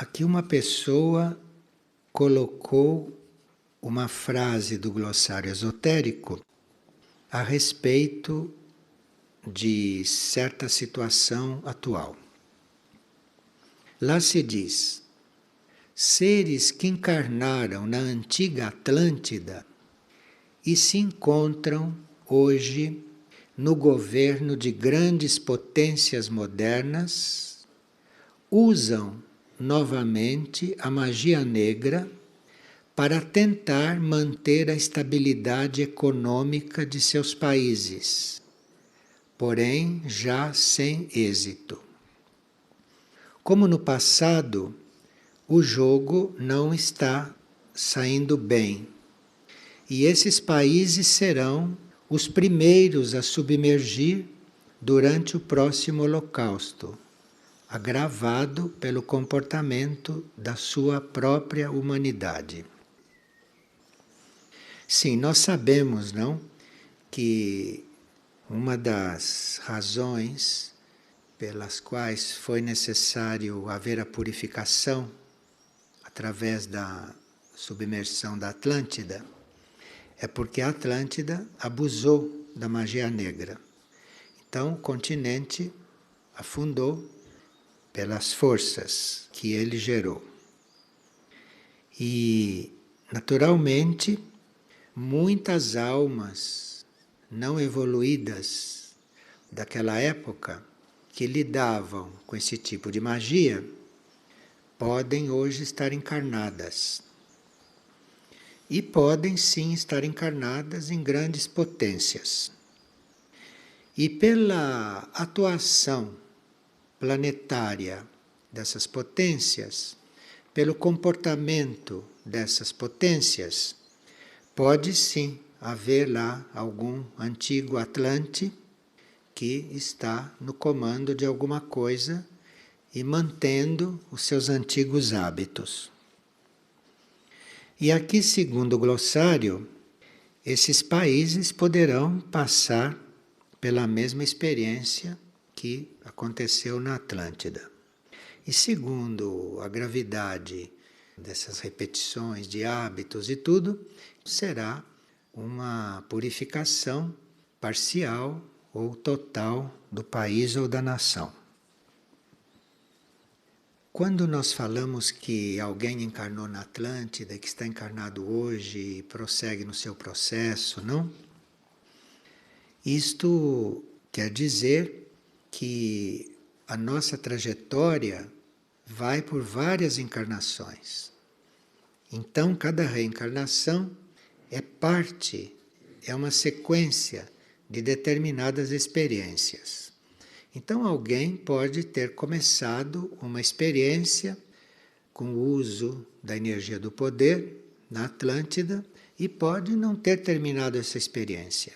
Aqui uma pessoa colocou uma frase do glossário esotérico a respeito de certa situação atual. Lá se diz: seres que encarnaram na antiga Atlântida e se encontram hoje no governo de grandes potências modernas usam novamente a magia negra para tentar manter a estabilidade econômica de seus países, porém já sem êxito. Como no passado, o jogo não está saindo bem, e esses países serão os primeiros a submergir durante o próximo Holocausto, agravado pelo comportamento da sua própria humanidade. Sim, nós sabemos, não, que uma das razões pelas quais foi necessário haver a purificação através da submersão da Atlântida é porque a Atlântida abusou da magia negra. Então o continente afundou pelas forças que ele gerou. E, naturalmente, muitas almas não evoluídas daquela época que lidavam com esse tipo de magia podem hoje estar encarnadas. E podem sim estar encarnadas em grandes potências. E pela atuação planetária dessas potências, pelo comportamento dessas potências, pode sim haver lá algum antigo Atlante que está no comando de alguma coisa e mantendo os seus antigos hábitos. E aqui, segundo o glossário, esses países poderão passar pela mesma experiência que aconteceu na Atlântida. E segundo a gravidade dessas repetições de hábitos e tudo, será uma purificação parcial ou total do país ou da nação. Quando nós falamos que alguém encarnou na Atlântida, que está encarnado hoje e prossegue no seu processo, não? Isto quer dizer que a nossa trajetória vai por várias encarnações. Então, cada reencarnação é parte, é uma sequência de determinadas experiências. Então, alguém pode ter começado uma experiência com o uso da energia do poder na Atlântida e pode não ter terminado essa experiência.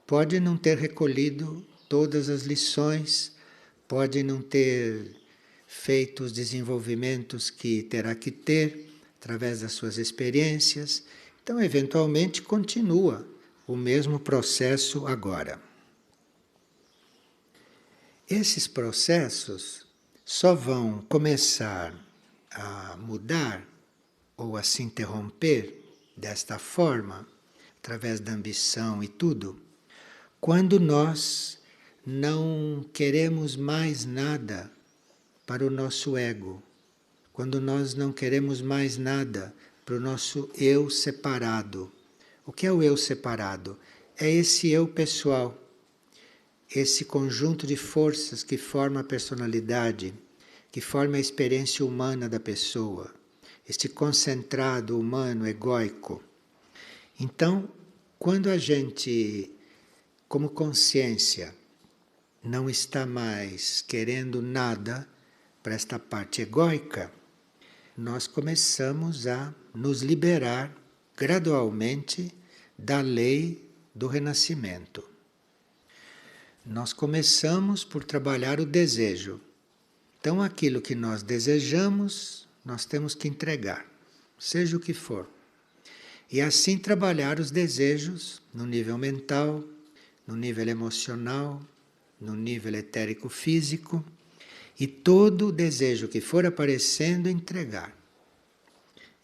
Pode não ter recolhido todas as lições, pode não ter feito os desenvolvimentos que terá que ter através das suas experiências. Então, eventualmente, continua o mesmo processo agora. Esses processos só vão começar a mudar ou a se interromper desta forma, através da ambição e tudo, quando nós não queremos mais nada para o nosso ego, quando nós não queremos mais nada para o nosso eu separado. O que é o eu separado? É esse eu pessoal, esse conjunto de forças que forma a personalidade, que forma a experiência humana da pessoa, este concentrado humano egóico. Então, quando a gente, como consciência, não está mais querendo nada para esta parte egóica, nós começamos a nos liberar gradualmente da lei do renascimento. Nós começamos por trabalhar o desejo. Então, aquilo que nós desejamos, nós temos que entregar, seja o que for. E assim trabalhar os desejos no nível mental, no nível emocional, no nível etérico-físico. E todo o desejo que for aparecendo, entregar.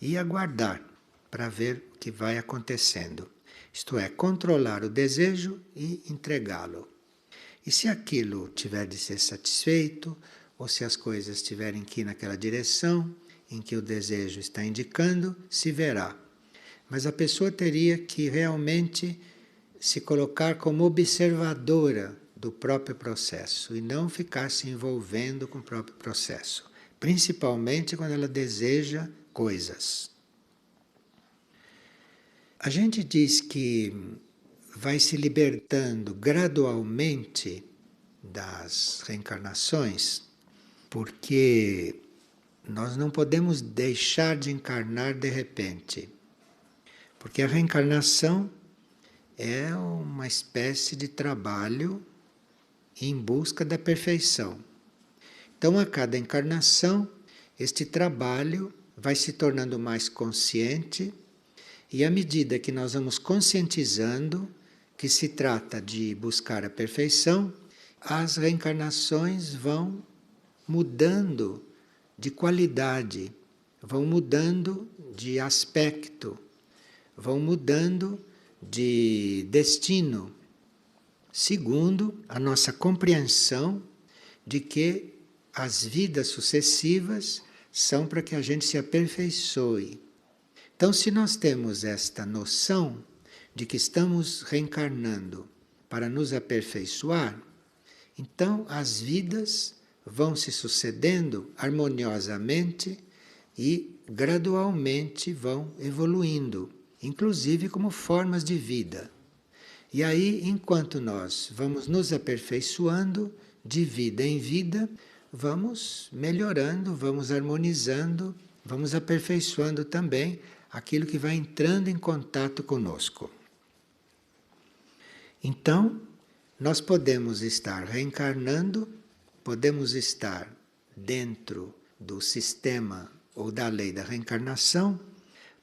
E aguardar para ver o que vai acontecendo. Isto é, controlar o desejo e entregá-lo. E se aquilo tiver de ser satisfeito, ou se as coisas tiverem que ir naquela direção em que o desejo está indicando, se verá. Mas a pessoa teria que realmente se colocar como observadora do próprio processo e não ficar se envolvendo com o próprio processo, principalmente quando ela deseja coisas. A gente diz que vai se libertando gradualmente das reencarnações, porque nós não podemos deixar de encarnar de repente. Porque a reencarnação é uma espécie de trabalho em busca da perfeição. Então, a cada encarnação, este trabalho vai se tornando mais consciente, e à medida que nós vamos conscientizando que se trata de buscar a perfeição, as reencarnações vão mudando de qualidade, vão mudando de aspecto, vão mudando de destino, segundo a nossa compreensão de que as vidas sucessivas são para que a gente se aperfeiçoe. Então, se nós temos esta noção de que estamos reencarnando para nos aperfeiçoar, então as vidas vão se sucedendo harmoniosamente e gradualmente vão evoluindo, inclusive como formas de vida. E aí, enquanto nós vamos nos aperfeiçoando de vida em vida, vamos melhorando, vamos harmonizando, vamos aperfeiçoando também aquilo que vai entrando em contato conosco. Então, nós podemos estar reencarnando, podemos estar dentro do sistema ou da lei da reencarnação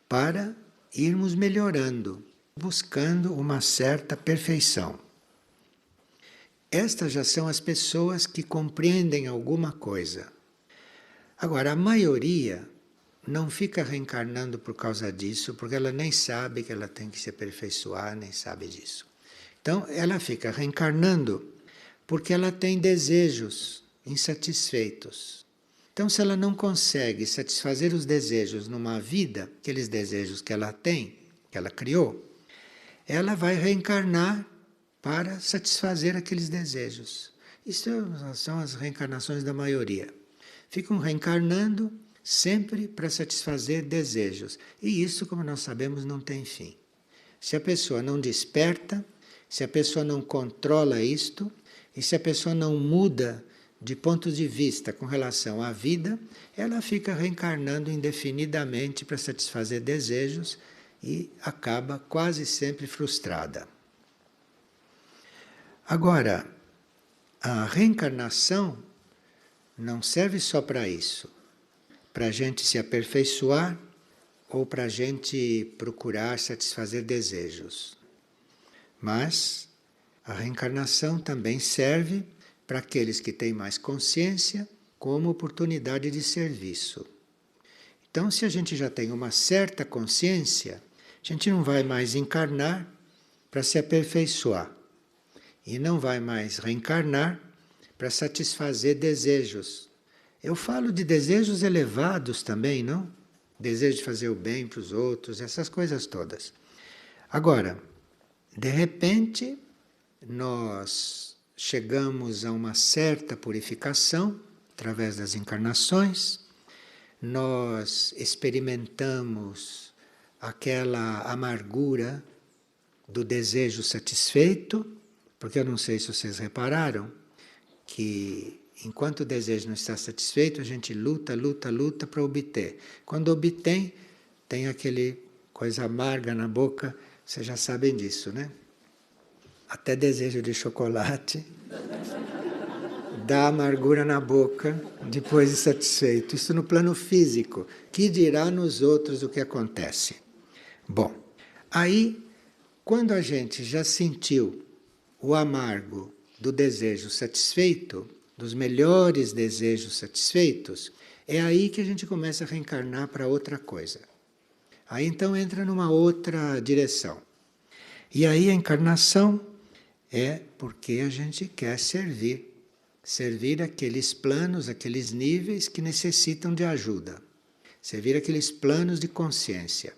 para irmos melhorando, buscando uma certa perfeição. Estas já são as pessoas que compreendem alguma coisa. Agora, a maioria não fica reencarnando por causa disso, porque ela nem sabe que ela tem que se aperfeiçoar, nem sabe disso. Então, ela fica reencarnando porque ela tem desejos insatisfeitos. Então, se ela não consegue satisfazer os desejos numa vida, aqueles desejos que ela tem, que ela criou, ela vai reencarnar para satisfazer aqueles desejos. Isso são as reencarnações da maioria. Ficam reencarnando sempre para satisfazer desejos. E isso, como nós sabemos, não tem fim. Se a pessoa não desperta, se a pessoa não controla isto, e se a pessoa não muda de ponto de vista com relação à vida, ela fica reencarnando indefinidamente para satisfazer desejos e acaba quase sempre frustrada. Agora, a reencarnação não serve só para isso, para a gente se aperfeiçoar ou para a gente procurar satisfazer desejos. Mas a reencarnação também serve para aqueles que têm mais consciência como oportunidade de serviço. Então, se a gente já tem uma certa consciência, a gente não vai mais encarnar para se aperfeiçoar e não vai mais reencarnar para satisfazer desejos. Eu falo de desejos elevados também, não? Desejo de fazer o bem para os outros, essas coisas todas. Agora, de repente, nós chegamos a uma certa purificação através das encarnações, nós experimentamos aquela amargura do desejo satisfeito, porque eu não sei se vocês repararam que enquanto o desejo não está satisfeito, a gente luta para obter. Quando obtém, tem aquele coisa amarga na boca, vocês já sabem disso, né? Até desejo de chocolate dá amargura na boca depois de satisfeito. Isso no plano físico. Que dirá nos outros o que acontece? Bom, aí, quando a gente já sentiu o amargo do desejo satisfeito, dos melhores desejos satisfeitos, é aí que a gente começa a reencarnar para outra coisa. Aí então entra numa outra direção. E aí a encarnação é porque a gente quer servir aqueles planos, aqueles níveis que necessitam de ajuda, servir aqueles planos de consciência.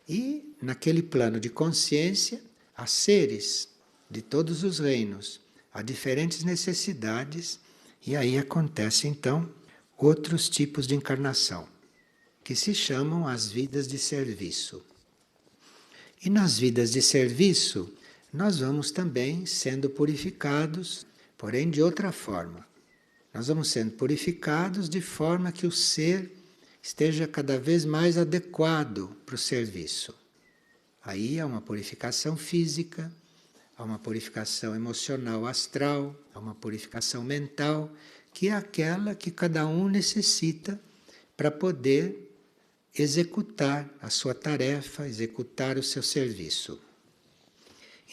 E naquele plano de consciência há seres de todos os reinos, há diferentes necessidades, e aí acontece então outros tipos de encarnação, que se chamam as vidas de serviço. E nas vidas de serviço, nós vamos também sendo purificados, porém de outra forma. Nós vamos sendo purificados de forma que o ser esteja cada vez mais adequado para o serviço. Aí há uma purificação física, há uma purificação emocional astral, há uma purificação mental, que é aquela que cada um necessita para poder executar a sua tarefa, executar o seu serviço.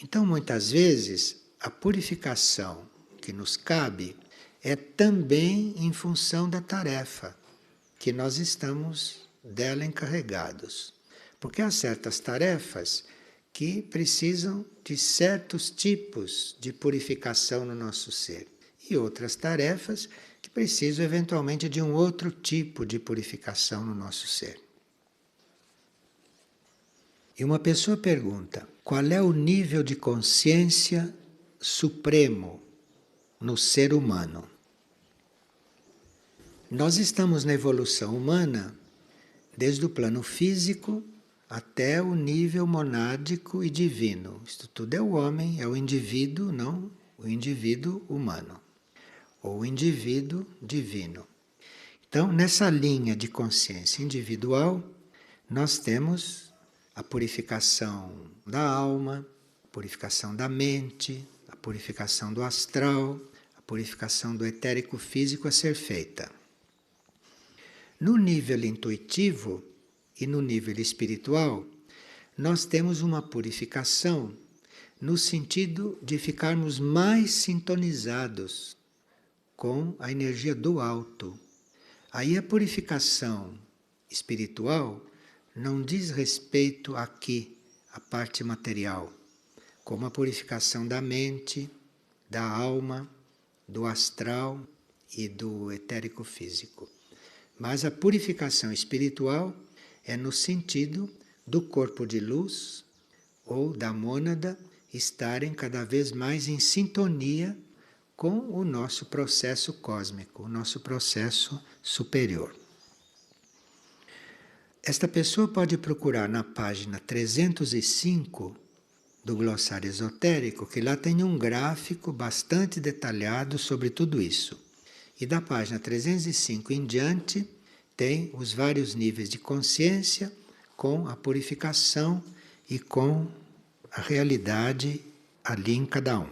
Então, muitas vezes, a purificação que nos cabe é também em função da tarefa que nós estamos dela encarregados. Porque há certas tarefas que precisam de certos tipos de purificação no nosso ser. E outras tarefas que precisam eventualmente de um outro tipo de purificação no nosso ser. E uma pessoa pergunta: qual é o nível de consciência supremo no ser humano? Nós estamos na evolução humana desde o plano físico até o nível monádico e divino. Isto tudo é o homem, é o indivíduo, não o indivíduo humano, ou o indivíduo divino. Então, nessa linha de consciência individual, nós temos a purificação da alma, a purificação da mente, a purificação do astral, a purificação do etérico físico a ser feita. No nível intuitivo e no nível espiritual, nós temos uma purificação no sentido de ficarmos mais sintonizados com a energia do alto. Aí a purificação espiritual não diz respeito aqui à parte material, como a purificação da mente, da alma, do astral e do etérico físico. Mas a purificação espiritual é no sentido do corpo de luz ou da mônada estarem cada vez mais em sintonia com o nosso processo cósmico, o nosso processo superior. Esta pessoa pode procurar na página 305 do Glossário Esotérico, que lá tem um gráfico bastante detalhado sobre tudo isso. E da página 305 em diante, tem os vários níveis de consciência com a purificação e com a realidade ali em cada um.